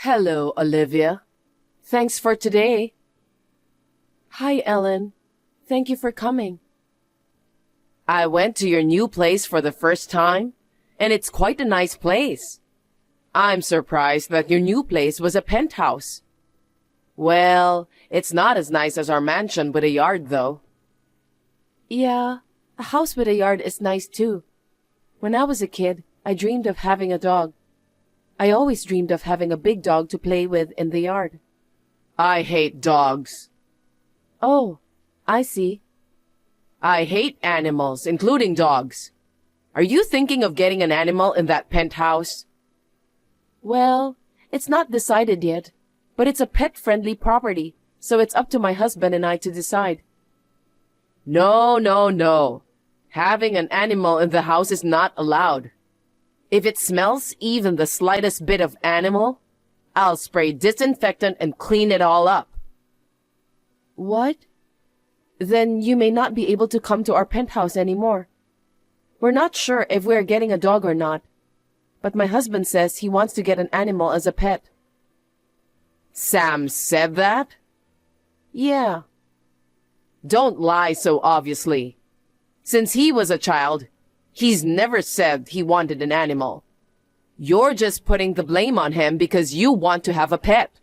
Hello, Olivia. Thanks for today. Hi, Ellen. Thank you for coming. I went to your new place for the first time, and it's quite a nice place. I'm surprised that your new place was a penthouse. Well, it's not as nice as our mansion with a yard, though. Yeah, a house with a yard is nice too. When I was a kid, I dreamed of having a dog. I always dreamed of having a big dog to play with in the yard. I hate dogs. Oh, I see. I hate animals, including dogs. Are you thinking of getting an animal in that penthouse? Well, it's not decided yet, but it's a pet-friendly property, so it's up to my husband and I to decide. No, no, no. Having an animal in the house is not allowed. If it smells even the slightest bit of animal, I'll spray disinfectant and clean it all up. What? Then you may not be able to come to our penthouse anymore. We're not sure if we're getting a dog or not, but my husband says he wants to get an animal as a pet. Sam said that? Yeah. Don't lie so obviously. Since he was a child, he's never said he wanted an animal. You're just putting the blame on him because you want to have a pet.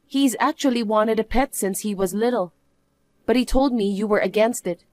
He's actually wanted a pet since he was little, but he told me you were against it.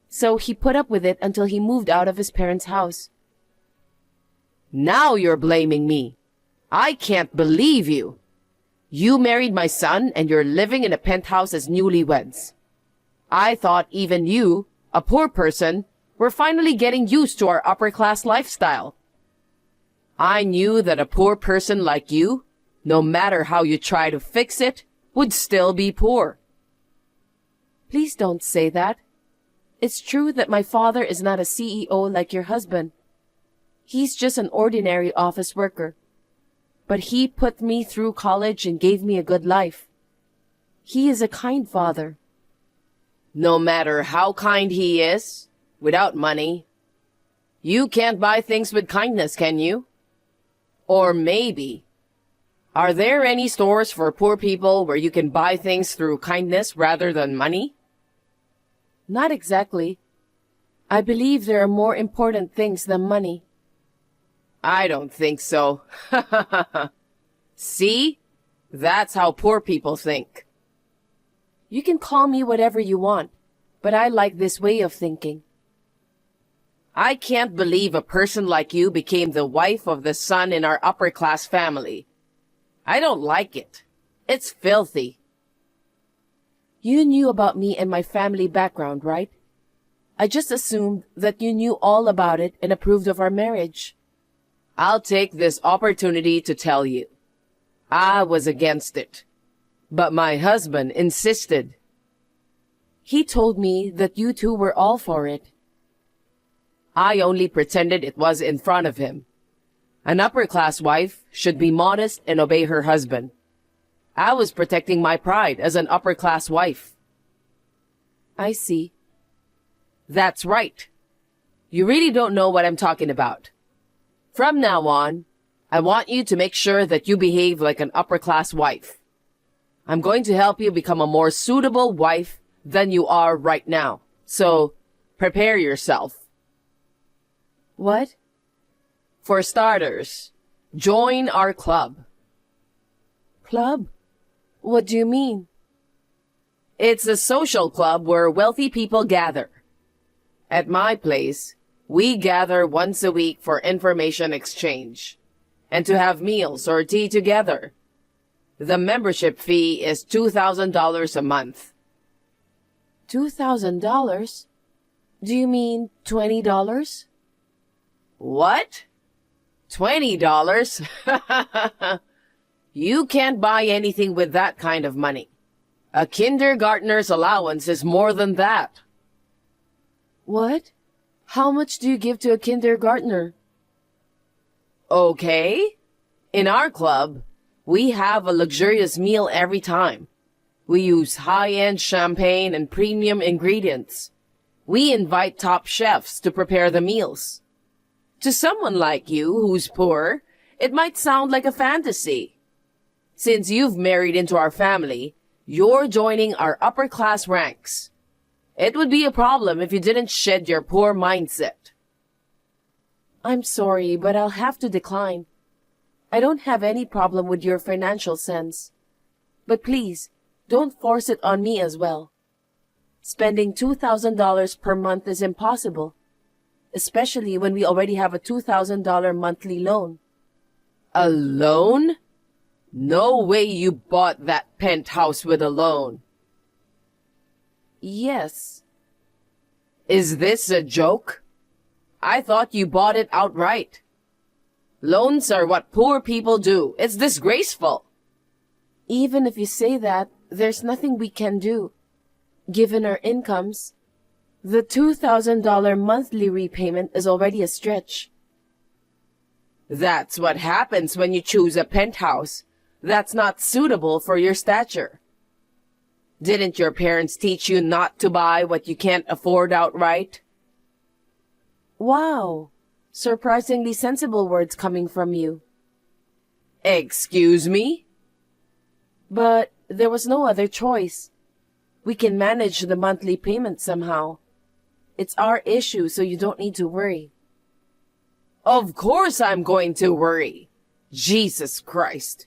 So he put up with it until he moved out of his parents' house. Now you're blaming me. I can't believe you. You married my son and you're living in a penthouse as newlyweds. I thought even you, a poor person, were finally getting used to our upper-class lifestyle. I knew that a poor person like you, no matter how you try to fix it, would still be poor. Please don't say that. It's true that my father is not a CEO like your husband. He's just an ordinary office worker. But he put me through college and gave me a good life. He is a kind father. No matter how kind he is, without money, you can't buy things with kindness, can you? Or maybe, are there any stores for poor people where you can buy things through kindness rather than money? Not exactly. I believe there are more important things than money. I don't think so. See? That's how poor people think. You can call me whatever you want, but I like this way of thinking. I can't believe a person like you became the wife of the son in our upper-class family. I don't like it. It's filthy. You knew about me and my family background, right? I just assumed that you knew all about it and approved of our marriage. I'll take this opportunity to tell you. I was against it. But my husband insisted. He told me that you two were all for it. I only pretended it was in front of him. An upper-class wife should be modest and obey her husband. I was protecting my pride as an upper-class wife. I see. That's right. You really don't know what I'm talking about. From now on, I want you to make sure that you behave like an upper-class wife. I'm going to help you become a more suitable wife than you are right now. So, prepare yourself. What? For starters, join our club. Club? What do you mean? It's a social club where wealthy people gather. At my place, we gather once a week for information exchange and to have meals or tea together. The membership fee is $2,000 a month. $2,000? Do you mean $20? What? $20? You can't buy anything with that kind of money. A kindergartner's allowance is more than that. What? How much do you give to a kindergartner? Okay. In our club, we have a luxurious meal every time. We use high-end champagne and premium ingredients. We invite top chefs to prepare the meals. To someone like you who's poor, it might sound like a fantasy. Since you've married into our family, you're joining our upper class ranks. It would be a problem if you didn't shed your poor mindset. I'm sorry, but I'll have to decline. I don't have any problem with your financial sense. But please, don't force it on me as well. Spending $2,000 per month is impossible, especially when we already have a $2,000 monthly loan. A loan? No way you bought that penthouse with a loan. Yes. Is this a joke? I thought you bought it outright. Loans are what poor people do. It's disgraceful. Even if you say that, there's nothing we can do. Given our incomes, the $2,000 monthly repayment is already a stretch. That's what happens when you choose a penthouse that's not suitable for your stature. Didn't your parents teach you not to buy what you can't afford outright? Wow, surprisingly sensible words coming from you. Excuse me? But there was no other choice. We can manage the monthly payment somehow. It's our issue, so you don't need to worry. Of course I'm going to worry. Jesus Christ.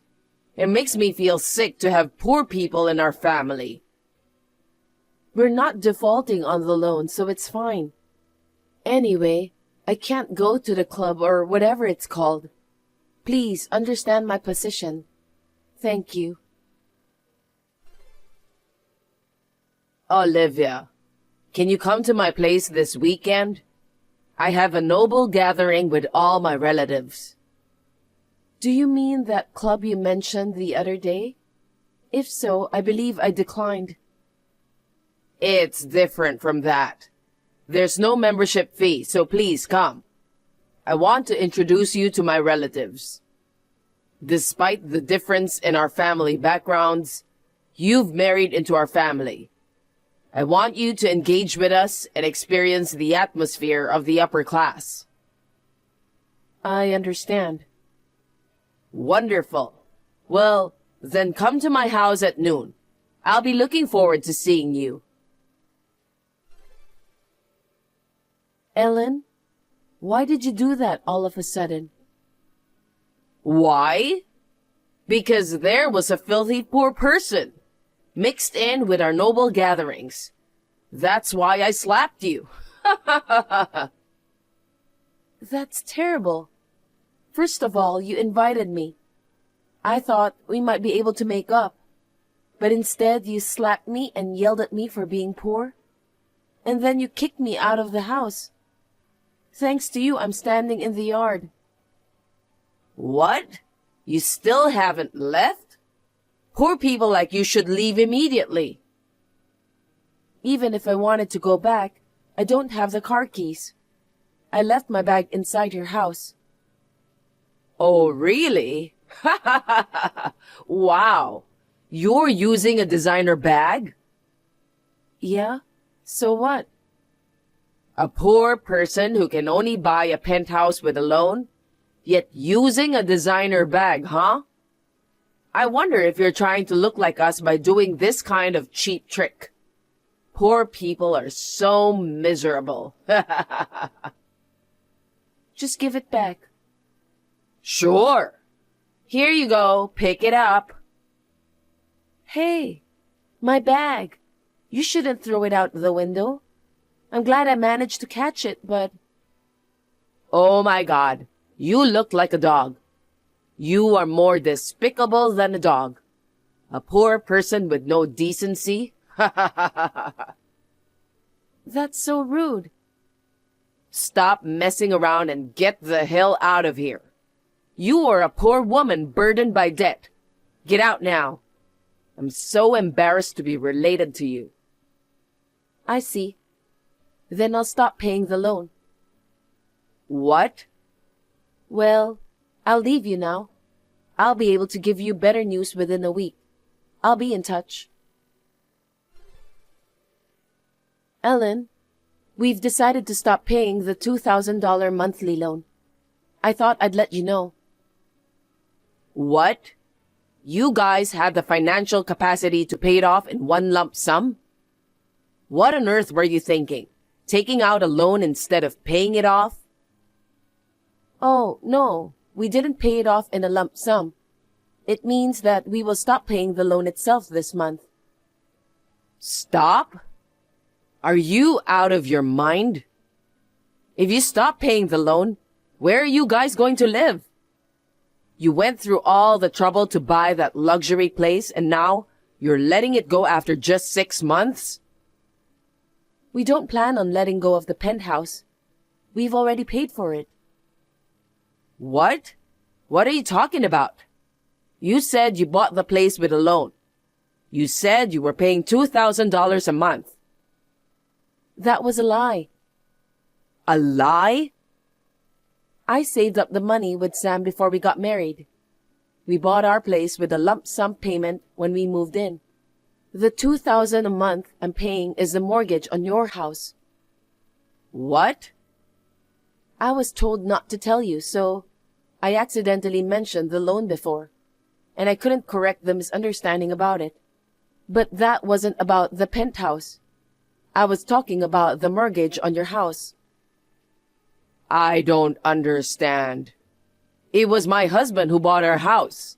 It makes me feel sick to have poor people in our family. We're not defaulting on the loan, so it's fine. Anyway, I can't go to the club or whatever it's called. Please understand my position. Thank you. Olivia, can you come to my place this weekend? I have a noble gathering with all my relatives. Do you mean that club you mentioned the other day? If so, I believe I declined. It's different from that. There's no membership fee, so please come. I want to introduce you to my relatives. Despite the difference in our family backgrounds, you've married into our family. I want you to engage with us and experience the atmosphere of the upper class. I understand. Wonderful. Well, then come to my house at noon. I'll be looking forward to seeing you. Ellen, why did you do that all of a sudden? Why? Because there was a filthy poor person mixed in with our noble gatherings. That's why I slapped you. That's terrible. First of all, you invited me. I thought we might be able to make up. But instead, you slapped me and yelled at me for being poor. And then you kicked me out of the house. Thanks to you, I'm standing in the yard. What? You still haven't left? Poor people like you should leave immediately. Even if I wanted to go back, I don't have the car keys. I left my bag inside your house. Oh, really? Wow. You're using a designer bag? Yeah? So what? A poor person who can only buy a penthouse with a loan, yet using a designer bag, huh? I wonder if you're trying to look like us by doing this kind of cheap trick. Poor people are so miserable. Just give it back. Sure. Here you go. Pick it up. Hey, my bag. You shouldn't throw it out the window. I'm glad I managed to catch it, but... Oh my God. You look like a dog. You are more despicable than a dog. A poor person with no decency. That's so rude. Stop messing around and get the hell out of here. You are a poor woman burdened by debt. Get out now. I'm so embarrassed to be related to you. I see. Then I'll stop paying the loan. What? Well, I'll leave you now. I'll be able to give you better news within a week. I'll be in touch. Ellen, we've decided to stop paying the $2,000 monthly loan. I thought I'd let you know. What? You guys had the financial capacity to pay it off in one lump sum? What on earth were you thinking? Taking out a loan instead of paying it off? Oh, no, we didn't pay it off in a lump sum. It means that we will stop paying the loan itself this month. Stop? Are you out of your mind? If you stop paying the loan, where are you guys going to live? You went through all the trouble to buy that luxury place and now you're letting it go after just 6 months? We don't plan on letting go of the penthouse. We've already paid for it. What? What are you talking about? You said you bought the place with a loan. You said you were paying $2,000 a month. That was a lie. A lie? I saved up the money with Sam before we got married. We bought our place with a lump sum payment when we moved in. The $2,000 a month I'm paying is the mortgage on your house. What? I was told not to tell you, so I accidentally mentioned the loan before, and I couldn't correct the misunderstanding about it. But that wasn't about the penthouse. I was talking about the mortgage on your house. I don't understand. It was my husband who bought our house.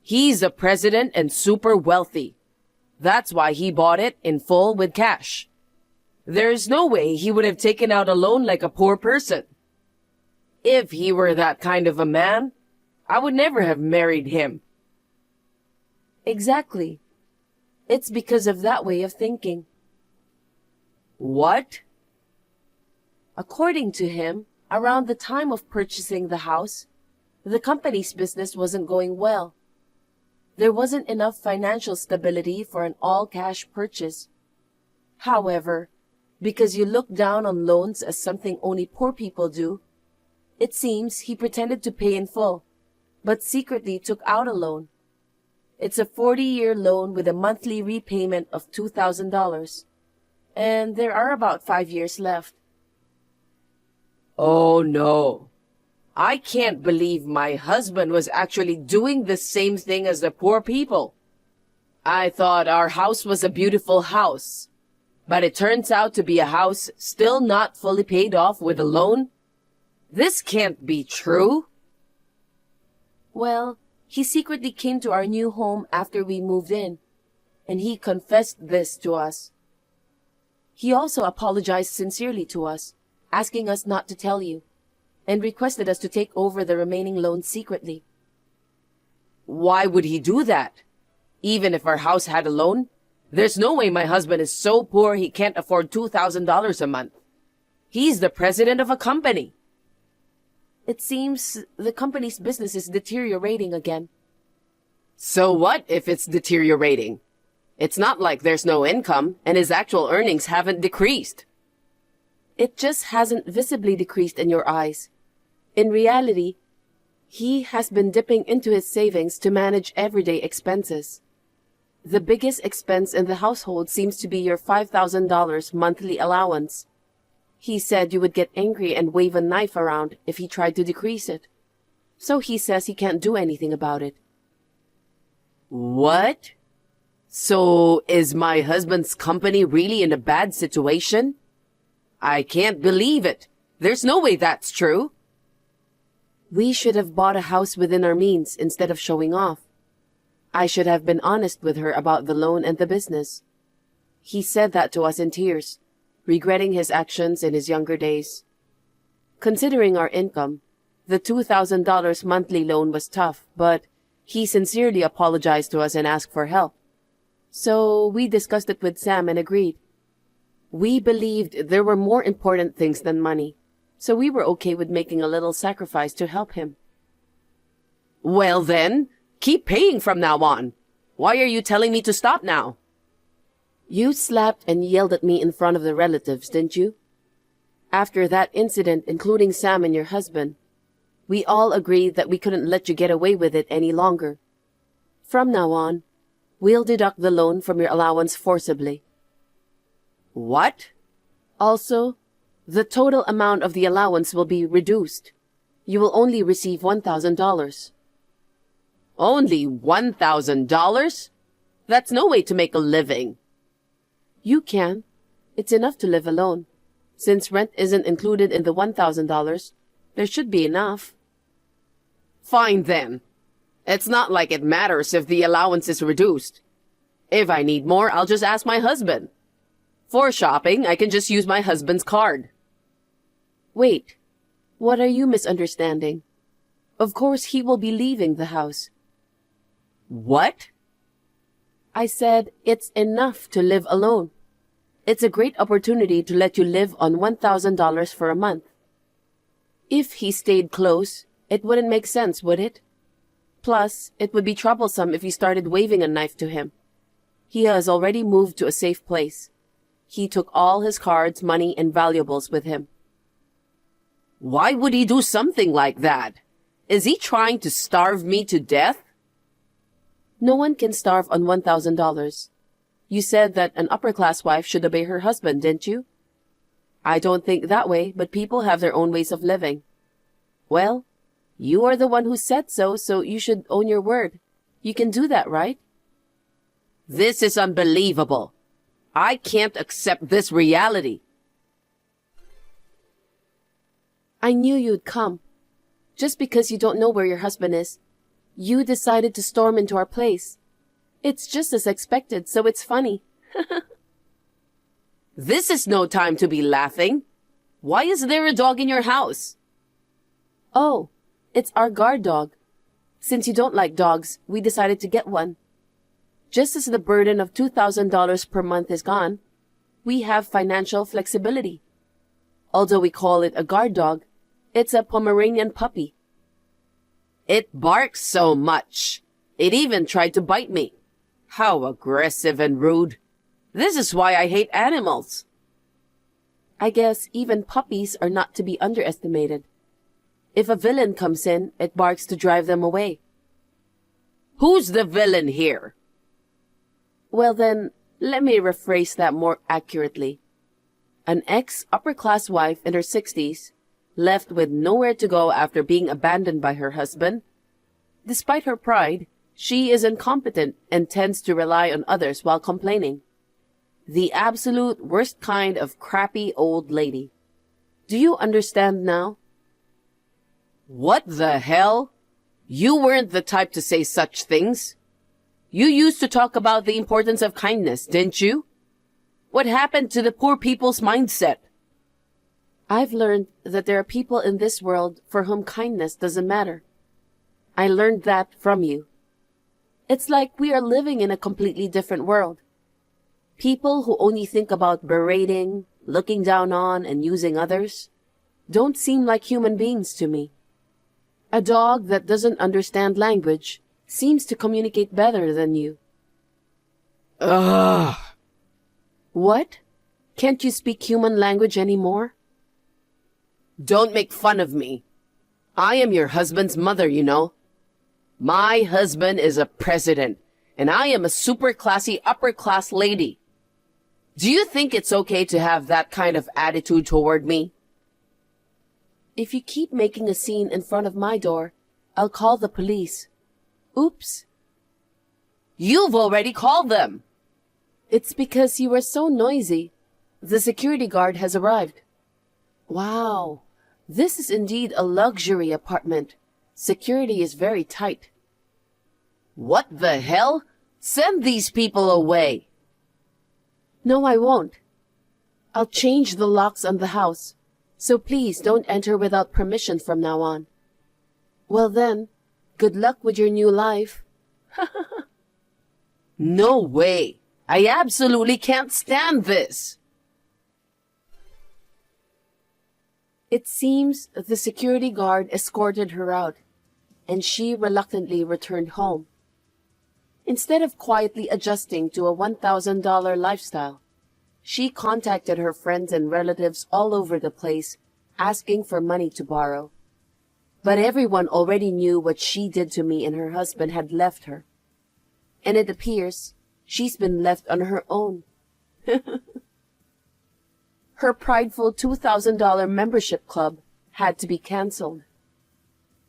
He's the president and super wealthy. That's why he bought it in full with cash. There's no way he would have taken out a loan like a poor person. If he were that kind of a man, I would never have married him. Exactly. It's because of that way of thinking. What? According to him, around the time of purchasing the house, the company's business wasn't going well. There wasn't enough financial stability for an all-cash purchase. However, because you look down on loans as something only poor people do, it seems he pretended to pay in full, but secretly took out a loan. It's a 40-year loan with a monthly repayment of $2,000, and there are about 5 years left. Oh no. I can't believe my husband was actually doing the same thing as the poor people. I thought our house was a beautiful house, but it turns out to be a house still not fully paid off with a loan. This can't be true. Well, he secretly came to our new home after we moved in, and he confessed this to us. He also apologized sincerely to us, asking us not to tell you, and requested us to take over the remaining loan secretly. Why would he do that? Even if our house had a loan? There's no way my husband is so poor he can't afford $2,000 a month. He's the president of a company. It seems the company's business is deteriorating again. So what if it's deteriorating? It's not like there's no income and his actual earnings haven't decreased. It just hasn't visibly decreased in your eyes. In reality, he has been dipping into his savings to manage everyday expenses. The biggest expense in the household seems to be your $5,000 monthly allowance. He said you would get angry and wave a knife around if he tried to decrease it. So he says he can't do anything about it. What? So is my husband's company really in a bad situation? I can't believe it. There's no way that's true. We should have bought a house within our means instead of showing off. I should have been honest with her about the loan and the business. He said that to us in tears, regretting his actions in his younger days. Considering our income, the $2,000 monthly loan was tough, but he sincerely apologized to us and asked for help. So we discussed it with Sam and agreed. We believed there were more important things than money, so we were okay with making a little sacrifice to help him. Well then, keep paying from now on. Why are you telling me to stop now? You slapped and yelled at me in front of the relatives, didn't you? After that incident, including Sam and your husband, we all agreed that we couldn't let you get away with it any longer. From now on, we'll deduct the loan from your allowance forcibly. What? Also, the total amount of the allowance will be reduced. You will only receive $1,000. Only $1,000? That's no way to make a living. You can. It's enough to live alone. Since rent isn't included in the $1,000, there should be enough. Fine then. It's not like it matters if the allowance is reduced. If I need more, I'll just ask my husband. For shopping, I can just use my husband's card. Wait, what are you misunderstanding? Of course he will be leaving the house. What? I said it's enough to live alone. It's a great opportunity to let you live on $1,000 for a month. If he stayed close, it wouldn't make sense, would it? Plus, it would be troublesome if you started waving a knife to him. He has already moved to a safe place. He took all his cards, money, and valuables with him. Why would he do something like that? Is he trying to starve me to death? No one can starve on $1,000. You said that an upper-class wife should obey her husband, didn't you? I don't think that way, but people have their own ways of living. Well, you are the one who said so, so you should own your word. You can do that, right? This is unbelievable. I can't accept this reality. I knew you'd come. Just because you don't know where your husband is, you decided to storm into our place. It's just as expected, so it's funny. This is no time to be laughing. Why is there a dog in your house? Oh, it's our guard dog. Since you don't like dogs, we decided to get one. Just as the burden of $2,000 per month is gone, we have financial flexibility. Although we call it a guard dog, it's a Pomeranian puppy. It barks so much. It even tried to bite me. How aggressive and rude. This is why I hate animals. I guess even puppies are not to be underestimated. If a villain comes in, it barks to drive them away. Who's the villain here? Well then, let me rephrase that more accurately. An ex-upper-class wife in her 60s, left with nowhere to go after being abandoned by her husband. Despite her pride, she is incompetent and tends to rely on others while complaining. The absolute worst kind of crappy old lady. Do you understand now? What the hell? You weren't the type to say such things. You used to talk about the importance of kindness, didn't you? What happened to the poor people's mindset? I've learned that there are people in this world for whom kindness doesn't matter. I learned that from you. It's like we are living in a completely different world. People who only think about berating, looking down on, and using others don't seem like human beings to me. A dog that doesn't understand language seems to communicate better than you. Ugh. What? Can't you speak human language anymore? Don't make fun of me. I am your husband's mother, you know. My husband is a president, and I am a super classy upper-class lady. Do you think it's okay to have that kind of attitude toward me? If you keep making a scene in front of my door, I'll call the police. Oops. You've already called them. It's because you were so noisy. The security guard has arrived. Wow, this is indeed a luxury apartment. Security is very tight. What the hell? Send these people away. No, I won't. I'll change the locks on the house, so please don't enter without permission from now on. Well then, good luck with your new life. No way. I absolutely can't stand this. It seems the security guard escorted her out, and she reluctantly returned home. Instead of quietly adjusting to a $1,000 lifestyle, she contacted her friends and relatives all over the place, asking for money to borrow. But everyone already knew what she did to me and her husband had left her. And it appears she's been left on her own. Her prideful $2,000 membership club had to be canceled.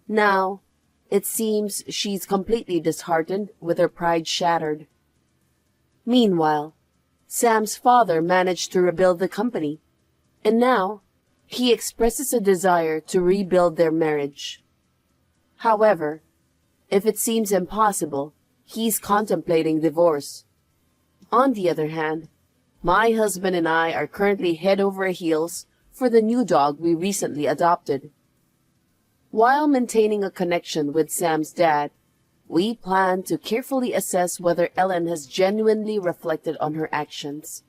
Now, It seems she's completely disheartened, with her pride shattered. Meanwhile, Sam's father managed to rebuild the company, and now he expresses a desire to rebuild their marriage. However, if it seems impossible, he's contemplating divorce. On the other hand, my husband and I are currently head over heels for the new dog we recently adopted. While maintaining a connection with Sam's dad, we plan to carefully assess whether Ellen has genuinely reflected on her actions.